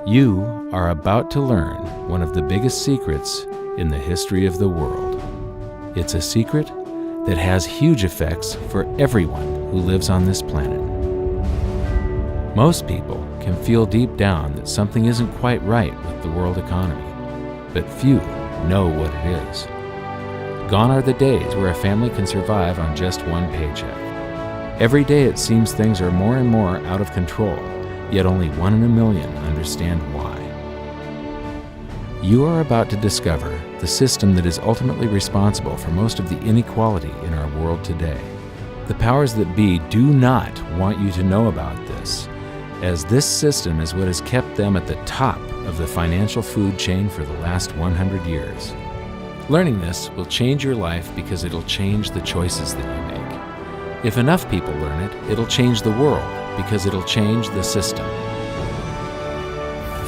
You are about to learn one of the biggest secrets in the history of the world. It's a secret that has huge effects for everyone who lives on this planet. Most people can feel deep down that something isn't quite right with the world economy, but few know what it is. Gone are the days where a family can survive on just one paycheck. Every day it seems things are more and more out of control, yet only 1 in a million understand why. You are about to discover the system that is ultimately responsible for most of the inequality in our world today. The powers that be do not want you to know about this, as this system is what has kept them at the top of the financial food chain for the last 100 years. Learning this will change your life because it'll change the choices that you make. If enough people learn it, it'll change the world because it'll change the system.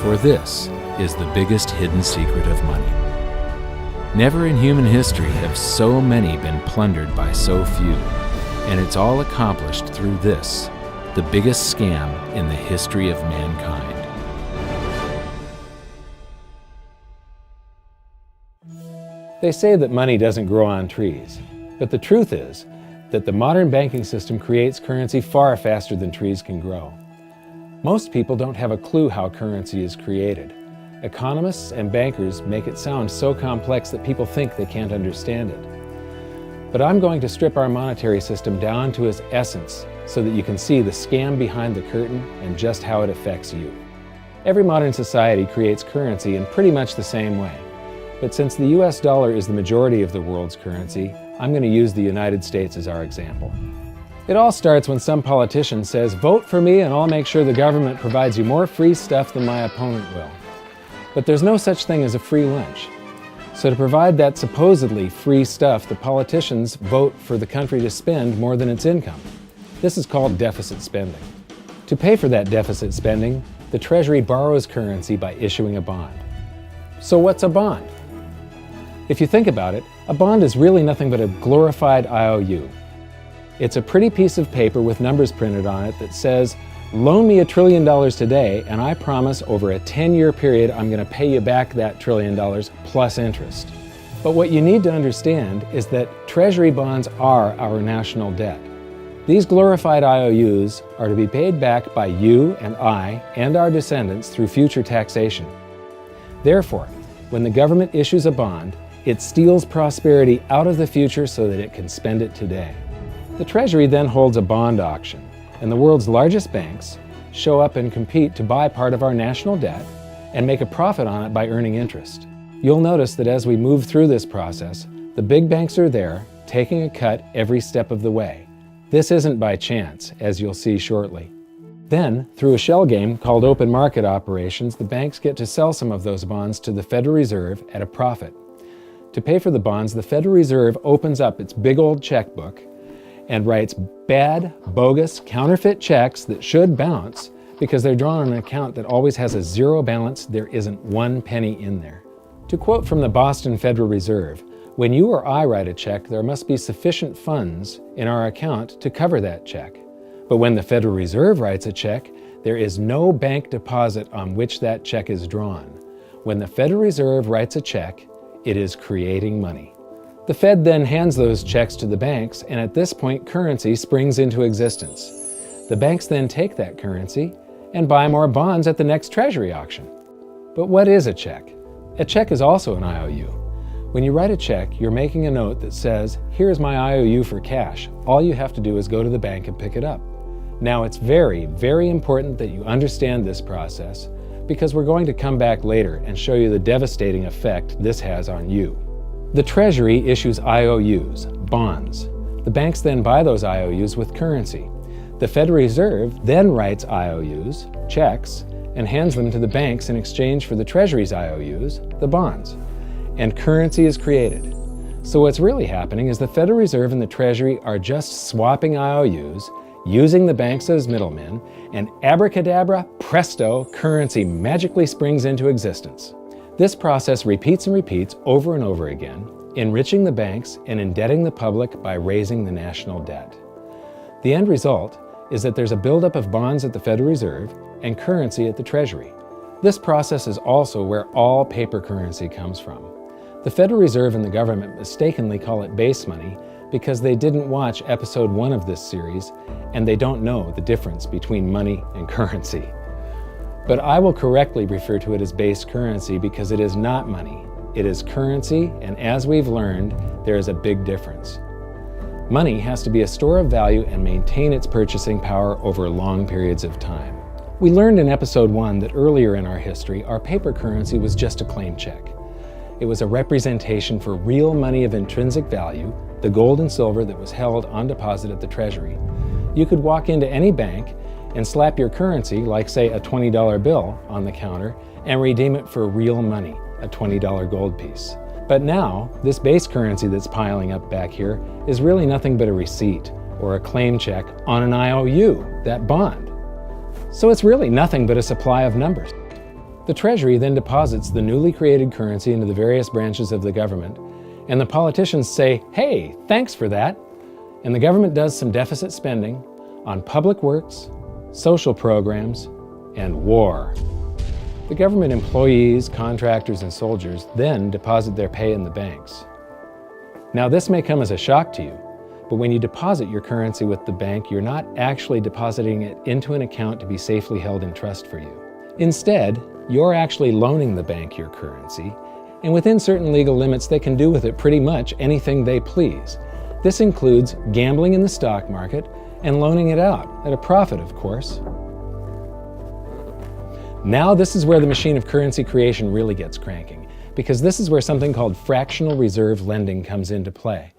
For this is the biggest hidden secret of money. Never in human history have so many been plundered by so few, and it's all accomplished through this, the biggest scam in the history of mankind. They say that money doesn't grow on trees, but the truth is that the modern banking system creates currency far faster than trees can grow. Most people don't have a clue how currency is created. Economists and bankers make it sound so complex that people think they can't understand it. But I'm going to strip our monetary system down to its essence so that you can see the scam behind the curtain and just how it affects you. Every modern society creates currency in pretty much the same way. But since the US dollar is the majority of the world's currency, I'm going to use the United States as our example. It all starts when some politician says, "Vote for me and I'll make sure the government provides you more free stuff than my opponent will." But there's no such thing as a free lunch. So to provide that supposedly free stuff, the politicians vote for the country to spend more than its income. This is called deficit spending. To pay for that deficit spending, the Treasury borrows currency by issuing a bond. So what's a bond? If you think about it, a bond is really nothing but a glorified IOU. It's a pretty piece of paper with numbers printed on it that says, "Loan me $1 trillion today, and I promise over a 10-year period I'm going to pay you back that $1 trillion plus interest." But what you need to understand is that Treasury bonds are our national debt. These glorified IOUs are to be paid back by you and I and our descendants through future taxation. Therefore, when the government issues a bond, it steals prosperity out of the future so that it can spend it today. The Treasury then holds a bond auction, and the world's largest banks show up and compete to buy part of our national debt and make a profit on it by earning interest. You'll notice that as we move through this process, the big banks are there, taking a cut every step of the way. This isn't by chance, as you'll see shortly. Then, through a shell game called open market operations, the banks get to sell some of those bonds to the Federal Reserve at a profit. To pay for the bonds, the Federal Reserve opens up its big old checkbook and writes bad, bogus, counterfeit checks that should bounce because they're drawn on an account that always has a zero balance. There isn't 1 penny in there. To quote from the Boston Federal Reserve, "When you or I write a check, there must be sufficient funds in our account to cover that check. But when the Federal Reserve writes a check, there is no bank deposit on which that check is drawn. When the Federal Reserve writes a check, it is creating money." The Fed then hands those checks to the banks, and at this point, currency springs into existence. The banks then take that currency and buy more bonds at the next Treasury auction. But what is a check? A check is also an IOU. When you write a check, you're making a note that says, "Here's my IOU for cash. All you have to do is go to the bank and pick it up." Now, it's very, very important that you understand this process because we're going to come back later and show you the devastating effect this has on you. The Treasury issues IOUs, bonds. The banks then buy those IOUs with currency. The Federal Reserve then writes IOUs, checks, and hands them to the banks in exchange for the Treasury's IOUs, the bonds. And currency is created. So what's really happening is the Federal Reserve and the Treasury are just swapping IOUs, using the banks as middlemen, and abracadabra, presto, currency magically springs into existence. This process repeats and repeats over and over again, enriching the banks and indebting the public by raising the national debt. The end result is that there's a buildup of bonds at the Federal Reserve and currency at the Treasury. This process is also where all paper currency comes from. The Federal Reserve and the government mistakenly call it base money because they didn't watch episode 1 of this series and they don't know the difference between money and currency. But I will correctly refer to it as base currency because it is not money. It is currency, and as we've learned, there is a big difference. Money has to be a store of value and maintain its purchasing power over long periods of time. We learned in episode 1 that earlier in our history, our paper currency was just a claim check. It was a representation for real money of intrinsic value, the gold and silver that was held on deposit at the Treasury. You could walk into any bank and slap your currency, like say a $20 bill, on the counter and redeem it for real money, a $20 gold piece. But now, this base currency that's piling up back here is really nothing but a receipt or a claim check on an IOU, that bond. So it's really nothing but a supply of numbers. The Treasury then deposits the newly created currency into the various branches of the government, and the politicians say, "Hey, thanks for that." And the government does some deficit spending on public works, social programs, and war. The government employees, contractors, and soldiers then deposit their pay in the banks. Now, this may come as a shock to you, but when you deposit your currency with the bank, you're not actually depositing it into an account to be safely held in trust for you. Instead, you're actually loaning the bank your currency, and within certain legal limits, they can do with it pretty much anything they please. This includes gambling in the stock market and loaning it out, at a profit, of course. Now this is where the machine of currency creation really gets cranking, because this is where something called fractional reserve lending comes into play.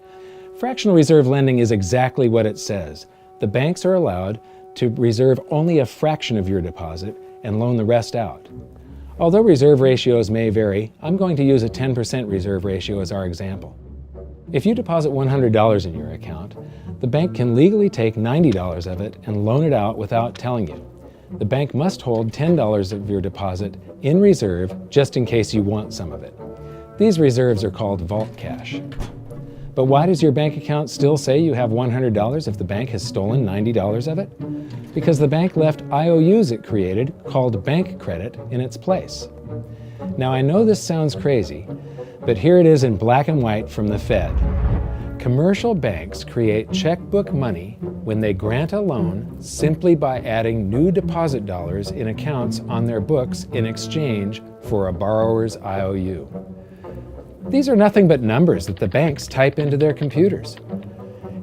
Fractional reserve lending is exactly what it says. The banks are allowed to reserve only a fraction of your deposit and loan the rest out. Although reserve ratios may vary, I'm going to use a 10% reserve ratio as our example. If you deposit $100 in your account, the bank can legally take $90 of it and loan it out without telling you. The bank must hold $10 of your deposit in reserve just in case you want some of it. These reserves are called vault cash. But why does your bank account still say you have $100 if the bank has stolen $90 of it? Because the bank left IOUs it created, called bank credit, in its place. Now I know this sounds crazy, but here it is in black and white from the Fed. Commercial banks create checkbook money when they grant a loan simply by adding new deposit dollars in accounts on their books in exchange for a borrower's IOU. These are nothing but numbers that the banks type into their computers.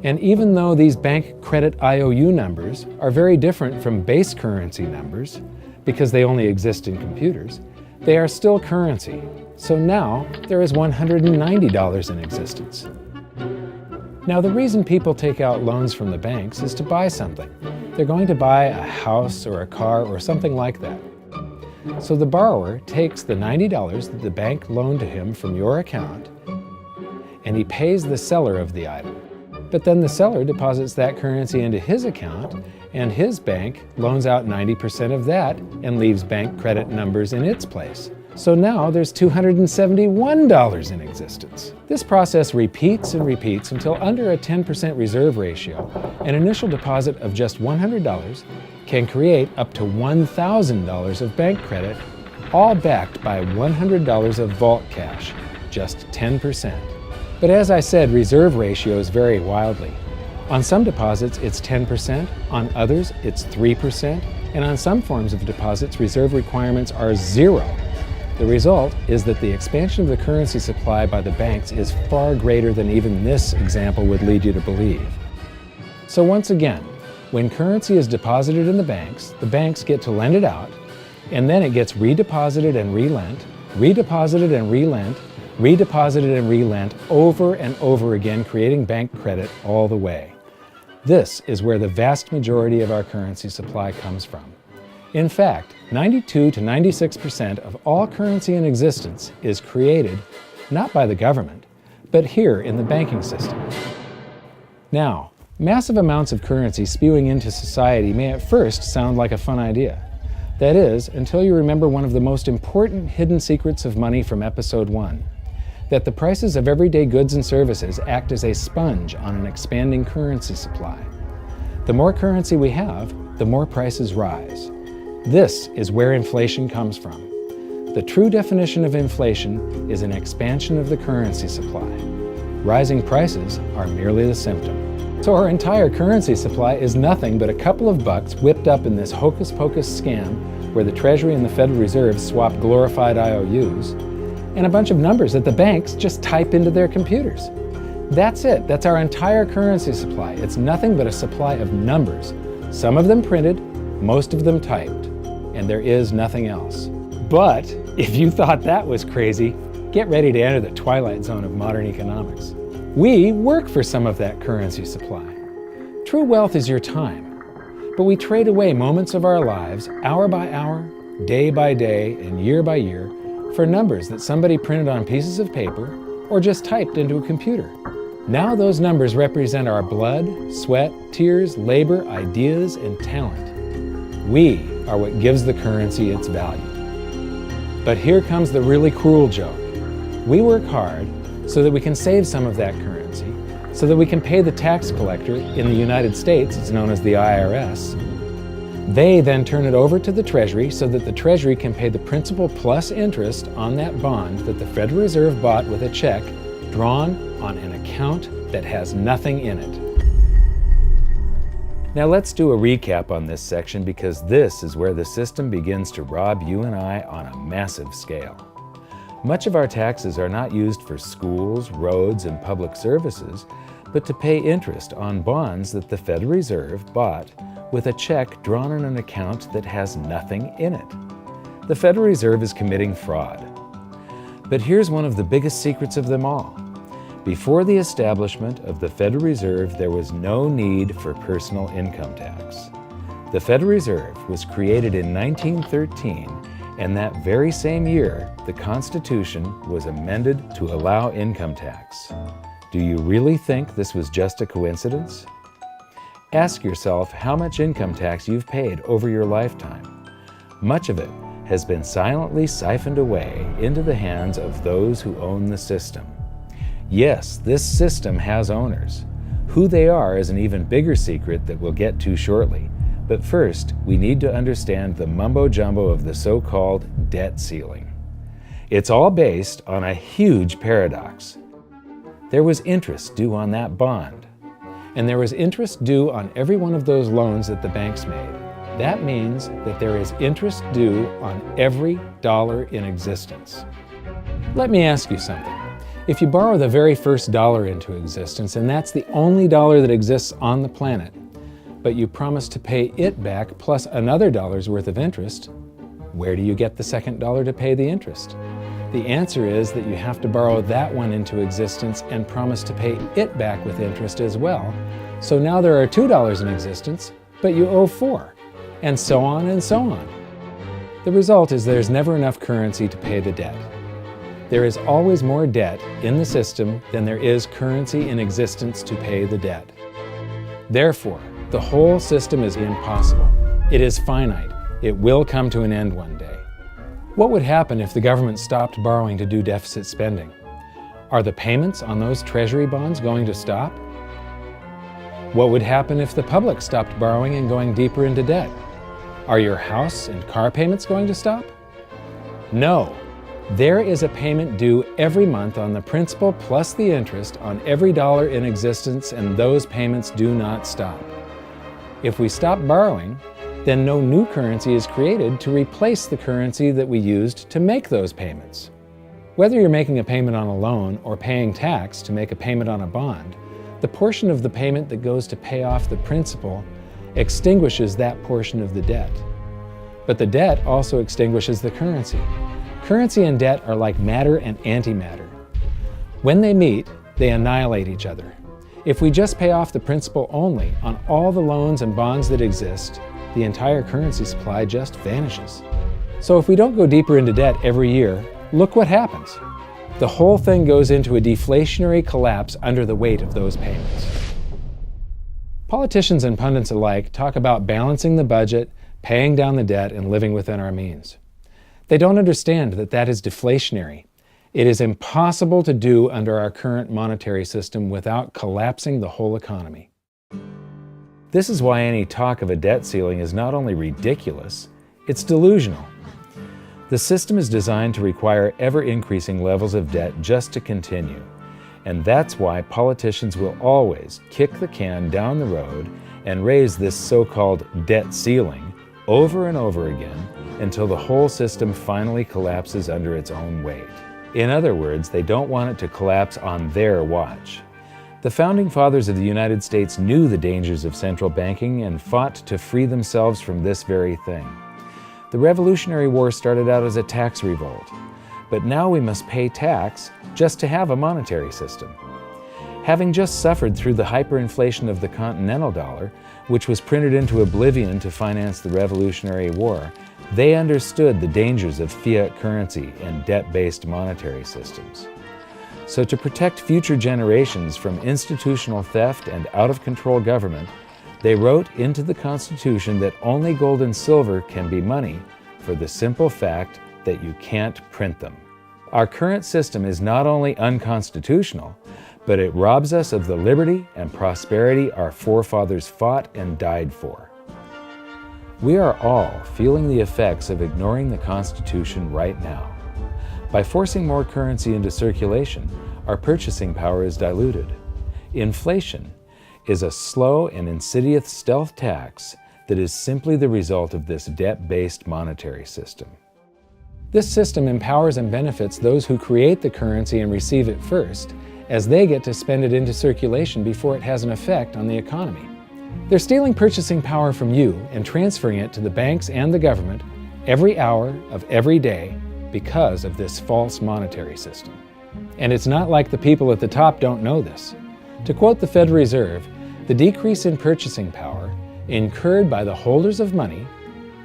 And even though these bank credit IOU numbers are very different from base currency numbers, because they only exist in computers, they are still currency. So now there is $190 in existence. Now, the reason people take out loans from the banks is to buy something. They're going to buy a house or a car or something like that. So the borrower takes the $90 that the bank loaned to him from your account, and he pays the seller of the item. But then the seller deposits that currency into his account, and his bank loans out 90% of that and leaves bank credit numbers in its place. So now there's $271 in existence. This process repeats and repeats until under a 10% reserve ratio, an initial deposit of just $100 can create up to $1,000 of bank credit, all backed by $100 of vault cash, just 10%. But as I said, reserve ratios vary wildly. On some deposits, it's 10%, on others, it's 3%, and on some forms of deposits, reserve requirements are 0. The result is that the expansion of the currency supply by the banks is far greater than even this example would lead you to believe. So once again, when currency is deposited in the banks get to lend it out, and then it gets redeposited and relent, redeposited and relent, redeposited and relent over and over again, creating bank credit all the way. This is where the vast majority of our currency supply comes from. In fact, 92 to 96% of all currency in existence is created not by the government, but here in the banking system. Now, massive amounts of currency spewing into society may at first sound like a fun idea. That is, until you remember one of the most important hidden secrets of money from episode 1, that the prices of everyday goods and services act as a sponge on an expanding currency supply. The more currency we have, the more prices rise. This is where inflation comes from. The true definition of inflation is an expansion of the currency supply. Rising prices are merely the symptom. So our entire currency supply is nothing but a couple of bucks whipped up in this hocus-pocus scam where the Treasury and the Federal Reserve swap glorified IOUs, and a bunch of numbers that the banks just type into their computers. That's it. That's our entire currency supply. It's nothing but a supply of numbers. Some of them printed, most of them typed, and there is nothing else. But if you thought that was crazy, get ready to enter the twilight zone of modern economics. We work for some of that currency supply. True wealth is your time, but we trade away moments of our lives, hour by hour, day by day, and year by year, for numbers that somebody printed on pieces of paper or just typed into a computer. Now those numbers represent our blood, sweat, tears, labor, ideas, and talent. We are what gives the currency its value. But here comes the really cruel joke. We work hard so that we can save some of that currency, so that we can pay the tax collector. In the United States, it's known as the IRS. They then turn it over to the Treasury so that the Treasury can pay the principal plus interest on that bond that the Federal Reserve bought with a check drawn on an account that has nothing in it. Now let's do a recap on this section, because this is where the system begins to rob you and I on a massive scale. Much of our taxes are not used for schools, roads, and public services, but to pay interest on bonds that the Federal Reserve bought with a check drawn on an account that has nothing in it. The Federal Reserve is committing fraud. But here's one of the biggest secrets of them all. Before the establishment of the Federal Reserve, there was no need for personal income tax. The Federal Reserve was created in 1913, and that very same year, the Constitution was amended to allow income tax. Do you really think this was just a coincidence? Ask yourself how much income tax you've paid over your lifetime. Much of it has been silently siphoned away into the hands of those who own the system. Yes, this system has owners. Who they are is an even bigger secret that we'll get to shortly. But first, we need to understand the mumbo-jumbo of the so-called debt ceiling. It's all based on a huge paradox. There was interest due on that bond, and there was interest due on every one of those loans that the banks made. That means that there is interest due on every dollar in existence. Let me ask you something. If you borrow the very first dollar into existence, and that's the only dollar that exists on the planet, but you promise to pay it back plus another dollar's worth of interest, where do you get the second dollar to pay the interest? The answer is that you have to borrow that one into existence and promise to pay it back with interest as well. So now there are $2 in existence, but you owe $4, and so on and so on. The result is there's never enough currency to pay the debt. There is always more debt in the system than there is currency in existence to pay the debt. Therefore, the whole system is impossible. It is finite. It will come to an end one day. What would happen if the government stopped borrowing to do deficit spending? Are the payments on those treasury bonds going to stop? What would happen if the public stopped borrowing and going deeper into debt? Are your house and car payments going to stop? No. There is a payment due every month on the principal plus the interest on every dollar in existence, and those payments do not stop. If we stop borrowing, then no new currency is created to replace the currency that we used to make those payments. Whether you're making a payment on a loan or paying tax to make a payment on a bond, the portion of the payment that goes to pay off the principal extinguishes that portion of the debt. But the debt also extinguishes the currency. Currency and debt are like matter and antimatter. When they meet, they annihilate each other. If we just pay off the principal only on all the loans and bonds that exist, the entire currency supply just vanishes. So if we don't go deeper into debt every year, look what happens. The whole thing goes into a deflationary collapse under the weight of those payments. Politicians and pundits alike talk about balancing the budget, paying down the debt, and living within our means. They don't understand that that is deflationary. It is impossible to do under our current monetary system without collapsing the whole economy. This is why any talk of a debt ceiling is not only ridiculous, it's delusional. The system is designed to require ever-increasing levels of debt just to continue. And that's why politicians will always kick the can down the road and raise this so-called debt ceiling over and over again until the whole system finally collapses under its own weight. In other words, they don't want it to collapse on their watch. The Founding Fathers of the United States knew the dangers of central banking and fought to free themselves from this very thing. The Revolutionary War started out as a tax revolt, but now we must pay tax just to have a monetary system. Having just suffered through the hyperinflation of the continental dollar, which was printed into oblivion to finance the Revolutionary War, they understood the dangers of fiat currency and debt-based monetary systems. So to protect future generations from institutional theft and out-of-control government, they wrote into the Constitution that only gold and silver can be money for the simple fact that you can't print them. Our current system is not only unconstitutional, but it robs us of the liberty and prosperity our forefathers fought and died for. We are all feeling the effects of ignoring the Constitution right now. By forcing more currency into circulation, our purchasing power is diluted. Inflation is a slow and insidious stealth tax that is simply the result of this debt-based monetary system. This system empowers and benefits those who create the currency and receive it first, as they get to spend it into circulation before it has an effect on the economy. They're stealing purchasing power from you and transferring it to the banks and the government every hour of every day because of this false monetary system. And it's not like the people at the top don't know this. To quote the Federal Reserve, the decrease in purchasing power incurred by the holders of money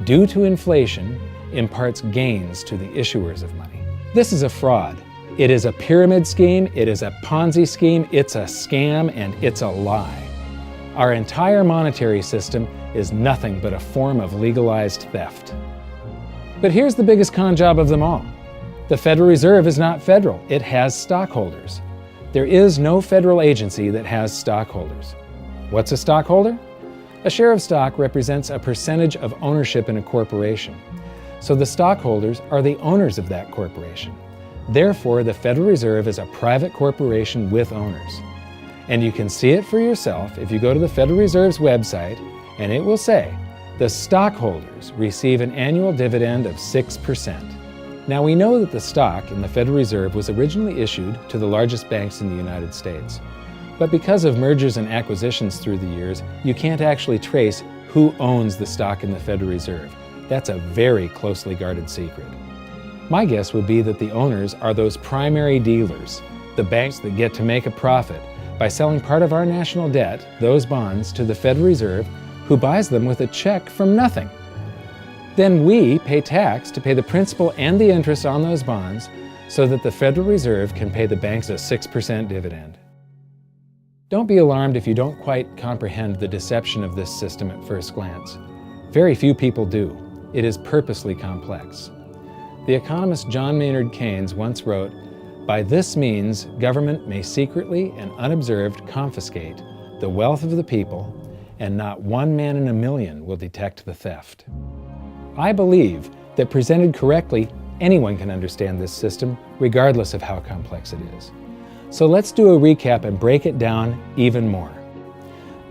due to inflation imparts gains to the issuers of money. This is a fraud. It is a pyramid scheme, it is a Ponzi scheme, it's a scam, and it's a lie. Our entire monetary system is nothing but a form of legalized theft. But here's the biggest con job of them all. The Federal Reserve is not federal, it has stockholders. There is no federal agency that has stockholders. What's a stockholder? A share of stock represents a percentage of ownership in a corporation. So the stockholders are the owners of that corporation. Therefore, the Federal Reserve is a private corporation with owners. And you can see it for yourself if you go to the Federal Reserve's website, and it will say, the stockholders receive an annual dividend of 6%. Now we know that the stock in the Federal Reserve was originally issued to the largest banks in the United States. But because of mergers and acquisitions through the years, you can't actually trace who owns the stock in the Federal Reserve. That's a very closely guarded secret. My guess would be that the owners are those primary dealers, the banks that get to make a profit by selling part of our national debt, those bonds, to the Federal Reserve, who buys them with a check from nothing. Then we pay tax to pay the principal and the interest on those bonds so that the Federal Reserve can pay the banks a 6% dividend. Don't be alarmed if you don't quite comprehend the deception of this system at first glance. Very few people do. It is purposely complex. The economist John Maynard Keynes once wrote, "By this means, government may secretly and unobserved confiscate the wealth of the people, and not one man in a million will detect the theft." I believe that presented correctly, anyone can understand this system, regardless of how complex it is. So let's do a recap and break it down even more.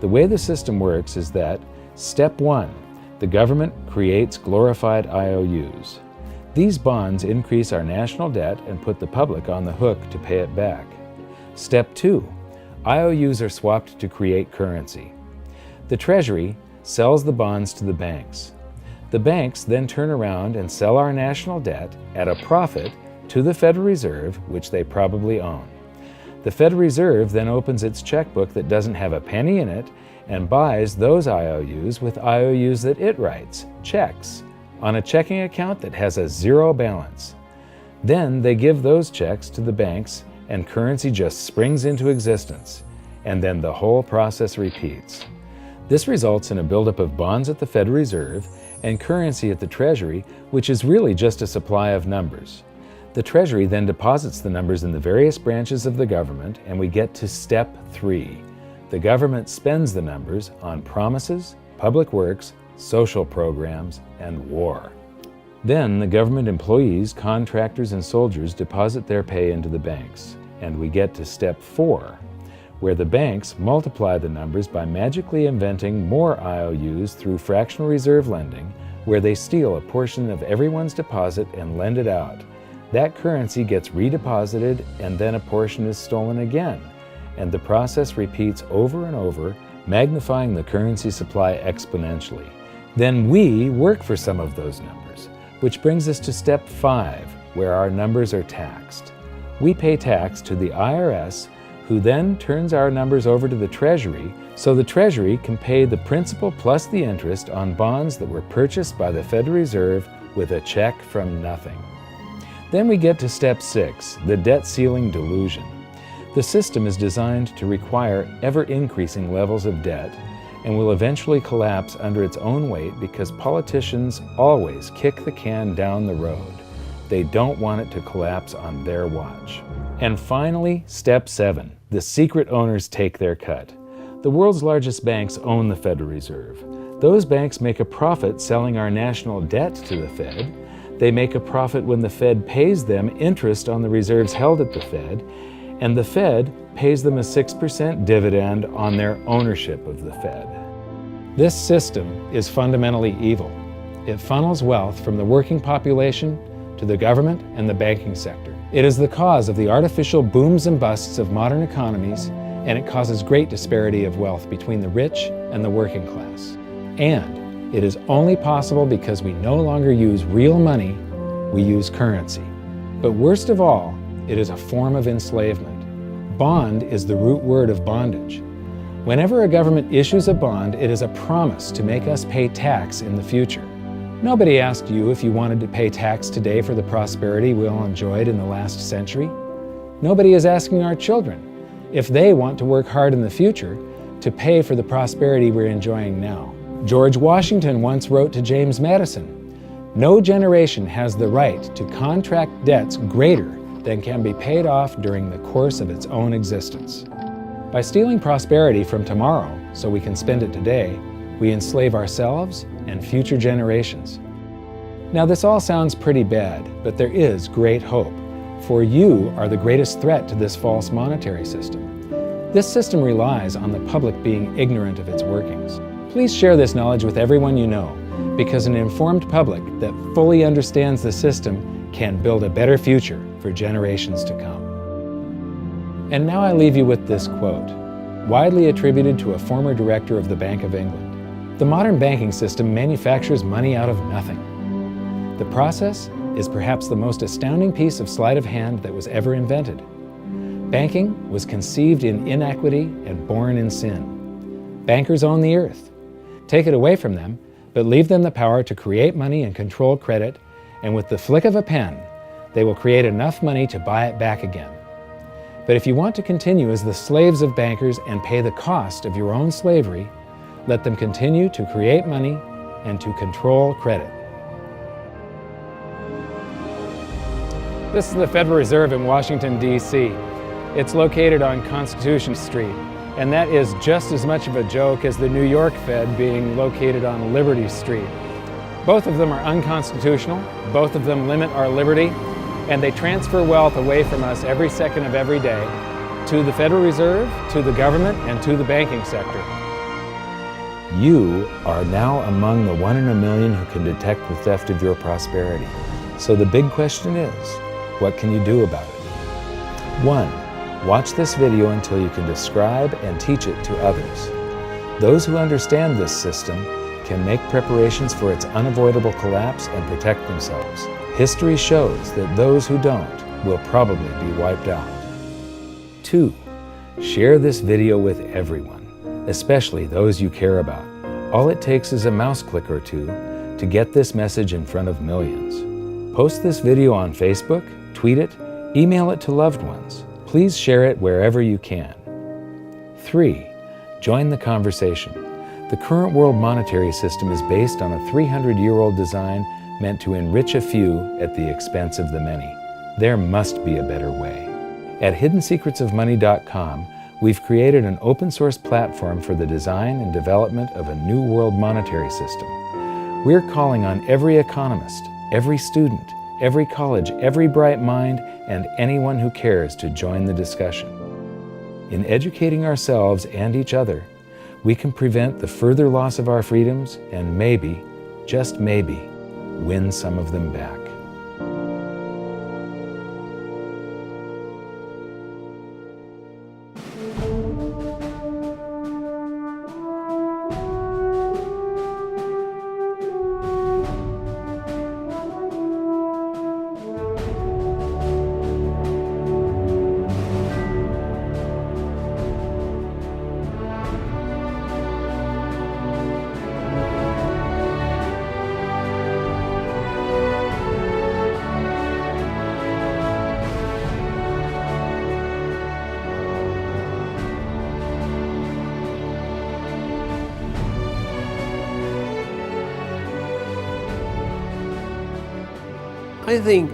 The way the system works is that, step 1, the government creates glorified IOUs. These bonds increase our national debt and put the public on the hook to pay it back. Step 2, IOUs are swapped to create currency. The Treasury sells the bonds to the banks. The banks then turn around and sell our national debt at a profit to the Federal Reserve, which they probably own. The Federal Reserve then opens its checkbook that doesn't have a penny in it and buys those IOUs with IOUs that it writes, checks, on a checking account that has a zero balance. Then they give those checks to the banks and currency just springs into existence, and then the whole process repeats. This results in a buildup of bonds at the Federal Reserve and currency at the Treasury, which is really just a supply of numbers. The Treasury then deposits the numbers in the various branches of the government, and we get to step 3. The government spends the numbers on promises, public works, social programs, and war. Then the government employees, contractors, and soldiers deposit their pay into the banks. And we get to step 4, where the banks multiply the numbers by magically inventing more IOUs through fractional reserve lending, where they steal a portion of everyone's deposit and lend it out. That currency gets redeposited, and then a portion is stolen again. And the process repeats over and over, magnifying the currency supply exponentially. Then we work for some of those numbers, which brings us to step 5, where our numbers are taxed. We pay tax to the IRS, who then turns our numbers over to the Treasury, so the Treasury can pay the principal plus the interest on bonds that were purchased by the Federal Reserve with a check from nothing. Then we get to step 6, the debt ceiling delusion. The system is designed to require ever-increasing levels of debt and will eventually collapse under its own weight because politicians always kick the can down the road. They don't want it to collapse on their watch. And finally, step 7, the secret owners take their cut. The world's largest banks own the Federal Reserve. Those banks make a profit selling our national debt to the Fed. They make a profit when the Fed pays them interest on the reserves held at the Fed, and the Fed pays them a 6% dividend on their ownership of the Fed. This system is fundamentally evil. It funnels wealth from the working population to the government and the banking sector. It is the cause of the artificial booms and busts of modern economies, and it causes great disparity of wealth between the rich and the working class. And it is only possible because we no longer use real money, we use currency. But worst of all, it is a form of enslavement. Bond is the root word of bondage. Whenever a government issues a bond, it is a promise to make us pay tax in the future. Nobody asked you if you wanted to pay tax today for the prosperity we all enjoyed in the last century. Nobody is asking our children if they want to work hard in the future to pay for the prosperity we're enjoying now. George Washington once wrote to James Madison, "No generation has the right to contract debts greater than can be paid off during the course of its own existence." By stealing prosperity from tomorrow so we can spend it today, we enslave ourselves and future generations. Now this all sounds pretty bad, but there is great hope, for you are the greatest threat to this false monetary system. This system relies on the public being ignorant of its workings. Please share this knowledge with everyone you know, because an informed public that fully understands the system can build a better future for generations to come. And now I leave you with this quote, widely attributed to a former director of the Bank of England. The modern banking system manufactures money out of nothing. The process is perhaps the most astounding piece of sleight of hand that was ever invented. Banking was conceived in inequity and born in sin. Bankers own the earth. Take it away from them, but leave them the power to create money and control credit, and with the flick of a pen, they will create enough money to buy it back again. But if you want to continue as the slaves of bankers and pay the cost of your own slavery, let them continue to create money and to control credit. This is the Federal Reserve in Washington, D.C. It's located on Constitution Street, and that is just as much of a joke as the New York Fed being located on Liberty Street. Both of them are unconstitutional, both of them limit our liberty, and they transfer wealth away from us every second of every day to the Federal Reserve, to the government, and to the banking sector. You are now among the 1 in a million who can detect the theft of your prosperity. So the big question is, what can you do about it? 1. Watch this video until you can describe and teach it to others. Those who understand this system can make preparations for its unavoidable collapse and protect themselves. History shows that those who don't will probably be wiped out. 2. Share this video with everyone, especially those you care about. All it takes is a mouse click or two to get this message in front of millions. Post this video on Facebook, tweet it, email it to loved ones. Please share it wherever you can. 3. Join the conversation. The current world monetary system is based on a 300-year-old design meant to enrich a few at the expense of the many. There must be a better way. At hiddensecretsofmoney.com, we've created an open-source platform for the design and development of a new world monetary system. We're calling on every economist, every student, every college, every bright mind, and anyone who cares to join the discussion. In educating ourselves and each other, we can prevent the further loss of our freedoms and maybe, just maybe, win some of them back. I think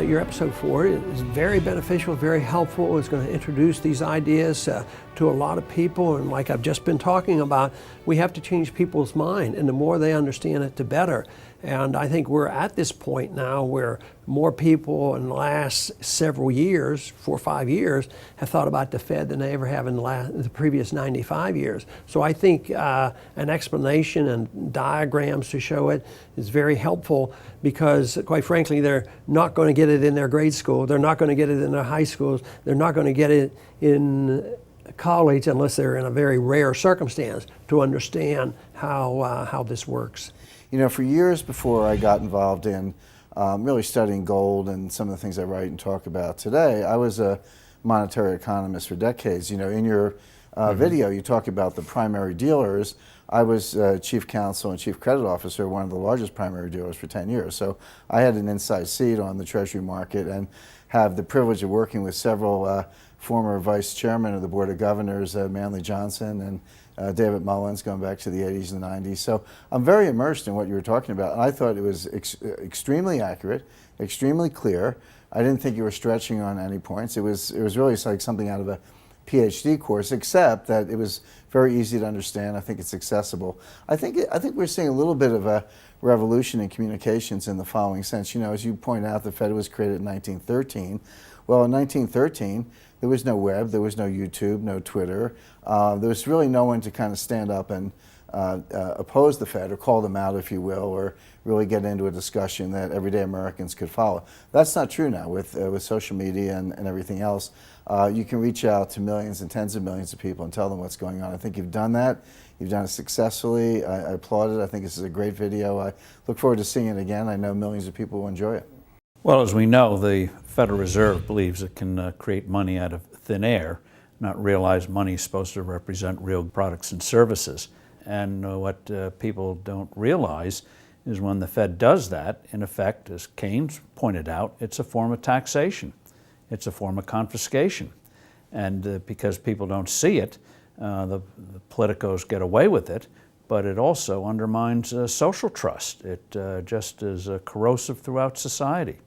your episode 4 is very beneficial, very helpful. It's going to introduce these ideas to a lot of people, and like I've just been talking about, we have to change people's mind, and the more they understand it, the better. And I think we're at this point now where more people in the last several years, 4 or 5 years, have thought about the Fed than they ever have in the previous 95 years. So I think an explanation and diagrams to show it is very helpful, because quite frankly, they're not going to get it in their grade school, they're not going to get it in their high schools, they're not going to get it in college unless they're in a very rare circumstance to understand how this works. You know, for years before I got involved in really studying gold and some of the things I write and talk about today, I was a monetary economist for decades. You know, in your video, you talk about the primary dealers. I was chief counsel and chief credit officer of one of the largest primary dealers for 10 years. So I had an inside seat on the Treasury market and have the privilege of working with several former vice chairmen of the Board of Governors, Manley Johnson and David Mullins, going back to the 80s and the 90s. So I'm very immersed in what you were talking about, and I thought it was extremely accurate, extremely clear. I didn't think you were stretching on any points. It was really like something out of a PhD course, except that it was very easy to understand. I think it's accessible. I think we're seeing a little bit of a revolution in communications in the following sense. You know, as you point out, the Fed was created in 1913. Well, in 1913, there was no web, there was no YouTube, no Twitter. There was really no one to kind of stand up and oppose the Fed or call them out, if you will, or really get into a discussion that everyday Americans could follow. That's not true now with social media and everything else. You can reach out to millions and tens of millions of people and tell them what's going on. I think you've done that. You've done it successfully. I applaud it. I think this is a great video. I look forward to seeing it again. I know millions of people will enjoy it. Well, as we know, the Federal Reserve believes it can create money out of thin air, not realize money is supposed to represent real products and services. And what people don't realize is when the Fed does that, in effect, as Keynes pointed out, it's a form of taxation. It's a form of confiscation. And because people don't see it, the politicos get away with it, but it also undermines social trust. It just is corrosive throughout society.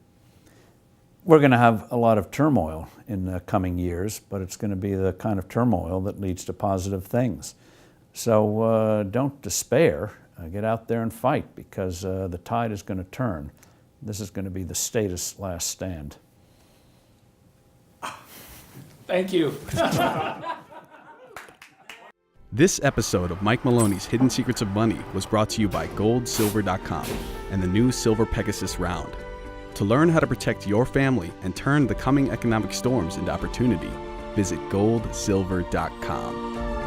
We're going to have a lot of turmoil in the coming years, but it's going to be the kind of turmoil that leads to positive things. So don't despair. Get out there and fight, because the tide is going to turn. This is going to be the status last stand. Thank you. This episode of Mike Maloney's Hidden Secrets of Money was brought to you by GoldSilver.com and the new Silver Pegasus Round. To learn how to protect your family and turn the coming economic storms into opportunity, visit GoldSilver.com.